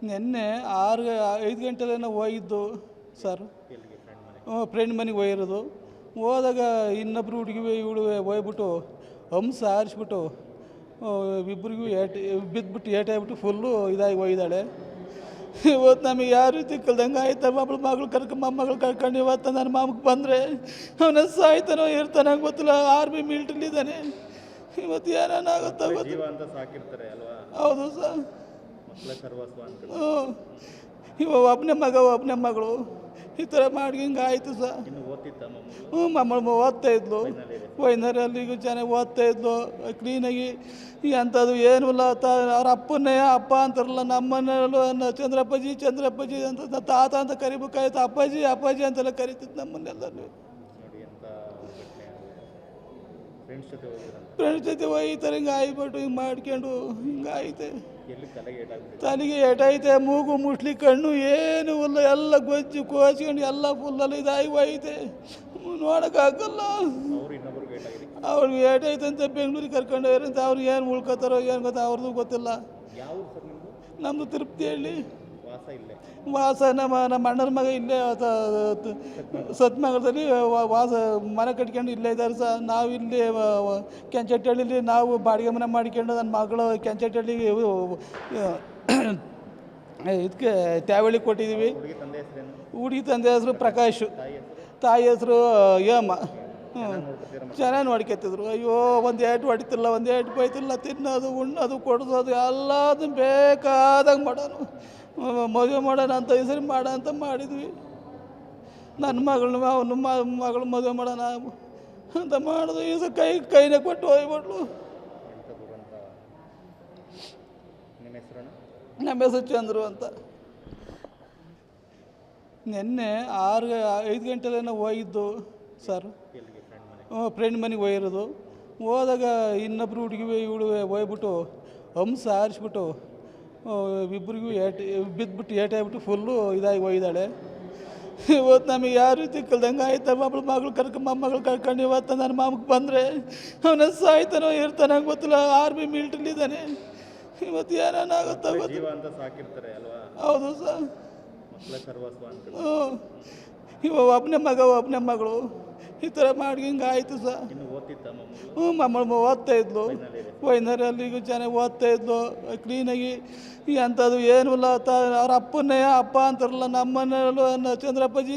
ನಿನ್ನೆ 5 ಗಂಟೆಲೇನೋ ಹೋಗಿದ್ದು sir. Friend ಮನೆಗೆ ಹೋಗಿರೋದು. ಹೋದಾಗ ಇನ್ನೊಬ್ರು ಹುಡುಗಿ ಇವಳು ಹೋಗ್ಬಿಟ್ಟು ಹಂಸ ಹಾರಿಸ್ಬಿಟ್ಟು ಇಬ್ಬರಿಗೂ ಬಿದ್ದುಬಿಟ್ಟು ಏಟಾಗ್ಬಿಟ್ಟು ಫುಲ್ಲು ಇದಾಗಿ ಹೋಗಿದ್ದಾಳೆ. ಇವತ್ತು ನಮಗೆ ಯಾವ ರೀತಿ ಕಲ್ದಂಗೆ ಆಯ್ತಾ, ಮಗಳು ಮೊಮ್ಮಗಳು ಕರ್ಕೊಂಡು ಇವತ್ತು ನನ್ನ ಮಾಮಕ್ಕೆ ಬಂದರೆ ಅವನ ಸಾಯ್ತಾನೋ ಇರ್ತಾನೋ ಗೊತ್ತಿಲ್ಲ. ಆರ್ಮಿ ಮಿಲಿಟ್ರಿಲಿದ್ದಾನೆ. ಇವತ್ತು ಏನೇನಾಗುತ್ತೋ ಗೊತ್ತಿಲ್ಲ. ಹೌದು ಸರ್. ಇವಾಗ ಒಬ್ಬನೇ ಮಗಳು ಈ ಥರ ಮಾಡಿ ಹಿಂಗೆ ಆಯಿತು ಸರ್. ಮಮ್ಮಳು ಓದ್ತಾ ಇದ್ಲು ವೈನರಲ್ಲಿಗೂ ಚೆನ್ನಾಗಿ ಓದ್ತಾ ಇದ್ಲು ಕ್ಲೀನಾಗಿ. ಅಂಥದ್ದು ಏನೂ ಇಲ್ಲ. ಅವ್ರ ಅಪ್ಪನ್ನೇ ಅಪ್ಪ ಅಂತಾರಲ್ಲ, ನಮ್ಮನೆಯಲ್ಲೂ ಚಂದ್ರಪ್ಪಾಜಿ ಅಂತ ತಾತ ಅಂತ ಕರಿಬೇಕಾಯ್ತು. ಅಪ್ಪಾಜಿ ಅಂತೆಲ್ಲ ಕರಿತಿದ್ದು ನಮ್ಮನ್ನೆಲ್ಲರೂ. ಫ್ರೆಂಡ್ಸ್ ಜೊತೆ ಹೋಗಿ ಈ ಥರ ಹಿಂಗೆ ಆಗ್ಬಿಟ್ಟು ಹಿಂಗೆ ಮಾಡ್ಕೊಂಡು ಹಿಂಗೆ ಆಯ್ತೆ. ತಲೆಗೆ ಏಟೈತೆ, ಮೂಗು ಮುಟ್ಲಿ, ಕಣ್ಣು ಏನು ಇಲ್ಲ, ಎಲ್ಲ ಗೊಜ್ಜು ಕೋಚ್ಕೊಂಡು ಎಲ್ಲ ಫುಲ್ಲಲ್ಲಿ ಇದಾಗಿ ಹೋಯ್ತೆ. ನೋಡೋಕ್ಕಾಗಲ್ಲ. ಅವ್ರಿಗೆ ಏಟೈತೆ ಅಂತ ಬೆಂಗಳೂರಿಗೆ ಕರ್ಕೊಂಡು ಹೋಗ್ರಂತ. ಅವ್ರು ಏನು ಉಳ್ಕೋತಾರೋ ಏನು ಗೊತ್ತಾ ಅವ್ರದ್ದು ಗೊತ್ತಿಲ್ಲ. ನಮ್ಮದು ತಿರುಪತಿ ಹಳ್ಳಿ ವಾಸ. ನಮ್ಮ ಅಣ್ಣನ ಮಗ ಇಲ್ಲೇ ಸತ್ಮಂಗಲದಲ್ಲಿ ವಾಸ ಮನೆ ಕಟ್ಕೊಂಡು ಇಲ್ಲೇ ಇದ್ದಾರೆ ಸರ್. ನಾವು ಇಲ್ಲಿ ಕೆಂಚಟ್ಟಹಳ್ಳಿಲಿ ನಾವು ಬಾಡಿಗೆ ಮನೆ ಮಾಡಿಕೊಂಡು ನನ್ನ ಮಗಳು ಕೆಂಚಟ್ಟಹಳ್ಳಿಗೆ ಇದಕ್ಕೆ ತ್ಯಾವಳ್ಳಿಗೆ ಕೊಟ್ಟಿದ್ದೀವಿ. ಹುಡುಗಿ ತಂದೆ ಹೆಸರು ಪ್ರಕಾಶ್, ತಾಯಿ ಹೆಸರು ಹೇಮ. ಚೆನ್ನಾಗಿ ನೋಡ್ಕೊತಿದ್ರು. ಅಯ್ಯೋ ಒಂದು ಏಟು ಹೊಡಿತಿಲ್ಲ, ಒಂದು ಏಟು ಬೈತಿಲ್ಲ. ತಿನ್ನೋದು ಉಣ್ಣೋದು ಕೊಡಿಸೋದು ಎಲ್ಲದೂ ಬೇಕಾದಂಗೆ ಮಾಡೋನು. ಮದುವೆ ಮಾಡೋಣ ಅಂತ ಹೆಸರು ಮಾಡ ಅಂತ ಮಾಡಿದ್ವಿ. ನನ್ನ ಮಗಳನ್ನ ಮಗಳು ಮದುವೆ ಮಾಡೋಣ ಅಂತ ಮಾಡಿದ್ವಿ. ಈ ಕೈನೇ ಕೊಟ್ಟು ಹೋಗ್ಬಿಟ್ಲು. ನಮ್ಮ ಹೆಸರು ಚಂದ್ರು ಅಂತ. ನಿನ್ನೆ 5 ಗಂಟೆಲೇನೋ ಹೋಗಿದ್ದು ಸರ್. ಫ್ರೆಂಡ್ ಮನೆಗೆ ಹೋಗಿರೋದು. ಹೋದಾಗ ಇನ್ನೊಬ್ರು ಹುಡುಗಿ ಇವಳು ಹೋಗ್ಬಿಟ್ಟು ಹಂಸ ಹಾರಿಸ್ಬಿಟ್ಟು ಇಬ್ಬರಿಗೂ ಬಿದ್ದುಬಿಟ್ಟು ಏಟಾಗ್ಬಿಟ್ಟು ಫುಲ್ಲು ಇದಾಗಿ ಹೋಗಿದ್ದಾಳೆ. ಇವತ್ತು ನಮಗೆ ಯಾವ ರೀತಿ ಕಲ್ದಂಗೆ ಆಯ್ತಾ, ಮೊಮ್ಮಗಳು ಕರ್ಕೊಂಡು ಇವತ್ತು ನನ್ನ ಮಾಮಕ್ಕೆ ಬಂದರೆ ಅವನ ಸಾಯ್ತಾನೋ ಇರ್ತಾನೋ ಗೊತ್ತಿಲ್ಲ. ಆರ್ಮಿ ಮಿಲಿಟ್ರಿಲಿದ್ದಾನೆ. ಇವತ್ತು ಏನೇನಾಗುತ್ತೋ ಗೊತ್ತಿಲ್ಲ. ಹೌದು ಸರ್. ಇವಾಗ ಒಬ್ಬನೇ ಮಗಳು ಈ ಥರ ಮಾಡಿ ಹಿಂಗೆ ಆಯಿತು ಸರ್. ಮಮ್ಮಳು ಓದ್ತಾ ಇದ್ಲು ವೈನರಲ್ಲಿಗೂ ಚೆನ್ನಾಗಿ ಓದ್ತಾ ಇದ್ಲು ಕ್ಲೀನಾಗಿ. ಅಂಥದ್ದು ಏನೂ ಇಲ್ಲ. ಅವ್ರ ಅಪ್ಪನ್ನೇ ಅಪ್ಪ ಅಂತಾರಲ್ಲ, ನಮ್ಮನೆಯಲ್ಲೂ ಚಂದ್ರಪ್ಪಾಜಿ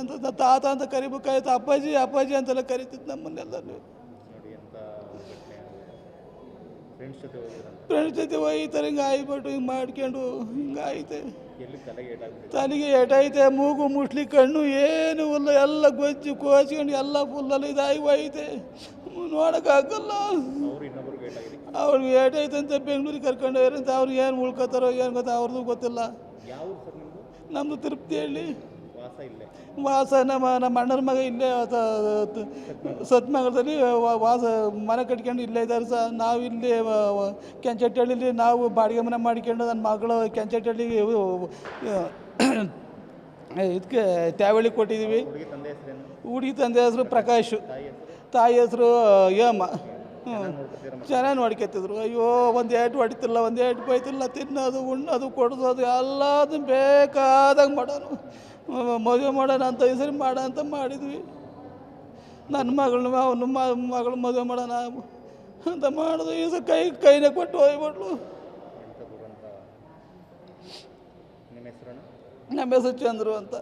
ಅಂತ ತಾತ ಅಂತ ಕರಿಬೇಕಾಯ್ತು. ಅಪ್ಪಾಜಿ ಅಂತೆಲ್ಲ ಕರಿತಿದ್ದು ನಮ್ಮನ್ನೆಲ್ಲರೂ. ಫ್ರೆಂಡ್ಸ್ ಜೊತೆ ಹೋಗಿ ಈ ಥರ ಹಿಂಗೆ ಆಗ್ಬಿಟ್ಟು ಹಿಂಗೆ ಮಾಡ್ಕೊಂಡು ಹಿಂಗೆ ಆಯ್ತೆ. ತಲೆಗೆ ಏಟೈತೆ, ಮೂಗು ಮುಟ್ಲಿ, ಕಣ್ಣು ಏನು ಇಲ್ಲ, ಎಲ್ಲ ಗೊಜ್ಜು ಕೋಚ್ಕೊಂಡು ಎಲ್ಲ ಫುಲ್ಲಲ್ಲಿ ಇದಾಗಿ ಹೋಯ್ತೆ. ನೋಡೋಕ್ಕಾಗಲ್ಲ. ಅವ್ರಿಗೆ ಏಟೈತೆ ಅಂತ ಬೆಂಗಳೂರಿಗೆ ಕರ್ಕೊಂಡು ಹೋಗ್ರಂತ. ಅವ್ರು ಏನು ಉಳ್ಕೋತಾರೋ ಏನು ಗೊತ್ತಾ ಅವ್ರದ್ದು ಗೊತ್ತಿಲ್ಲ. ನಮ್ಮದು ತಿರುಪತಿ ಹಳ್ಳಿ ವಾಸ. ನಮ್ಮ ಅಣ್ಣನ ಮಗ ಇಲ್ಲೇ ಸತ್ಮಂಗಲದಲ್ಲಿ ವಾಸ ಮನೆ ಕಟ್ಕೊಂಡು ಇಲ್ಲೇ ಇದ್ದಾರೆ ಸರ್. ನಾವು ಇಲ್ಲಿ ಕೆಂಚಟ್ಟಹಳ್ಳಿಲಿ ನಾವು ಬಾಡಿಗೆ ಮನೆ ಮಾಡಿಕೊಂಡು ನನ್ನ ಮಗಳು ಕೆಂಚಟ್ಟಹಳ್ಳಿಗೆ ಇದಕ್ಕೆ ತ್ಯಾವಳ್ಳಿಗೆ ಕೊಟ್ಟಿದ್ದೀವಿ. ಹುಡುಗಿ ತಂದೆ ಹೆಸರು ಪ್ರಕಾಶ್, ತಾಯಿ ಹೆಸರು ಹೇಮ. ಚೆನ್ನಾಗಿ ನೋಡ್ಕೊತಿದ್ರು. ಅಯ್ಯೋ ಒಂದು ಏಟು ಹೊಡಿತಿಲ್ಲ, ಒಂದು ಏಟು ಬೈತಿಲ್ಲ. ತಿನ್ನೋದು ಉಣ್ಣೋದು ಕೊಡಿಸೋದು ಎಲ್ಲದೂ ಬೇಕಾದಂಗೆ ಮಾಡೋನು. ಮದುವೆ ಮಾಡೋಣ ಅಂತ ಹೆಸರು ಮಾಡ ಅಂತ ಮಾಡಿದ್ವಿ. ನನ್ನ ಮಗಳು ಮದುವೆ ಮಾಡೋಣ ಅಂತ ಮಾಡಿದ್ವಿ. ಈ ಕೈನೇ ಕೊಟ್ಟು ಹೋಗ್ಬಿಟ್ಲು. ನಮ್ಮ ಹೆಸರು ಚಂದ್ರು ಅಂತ.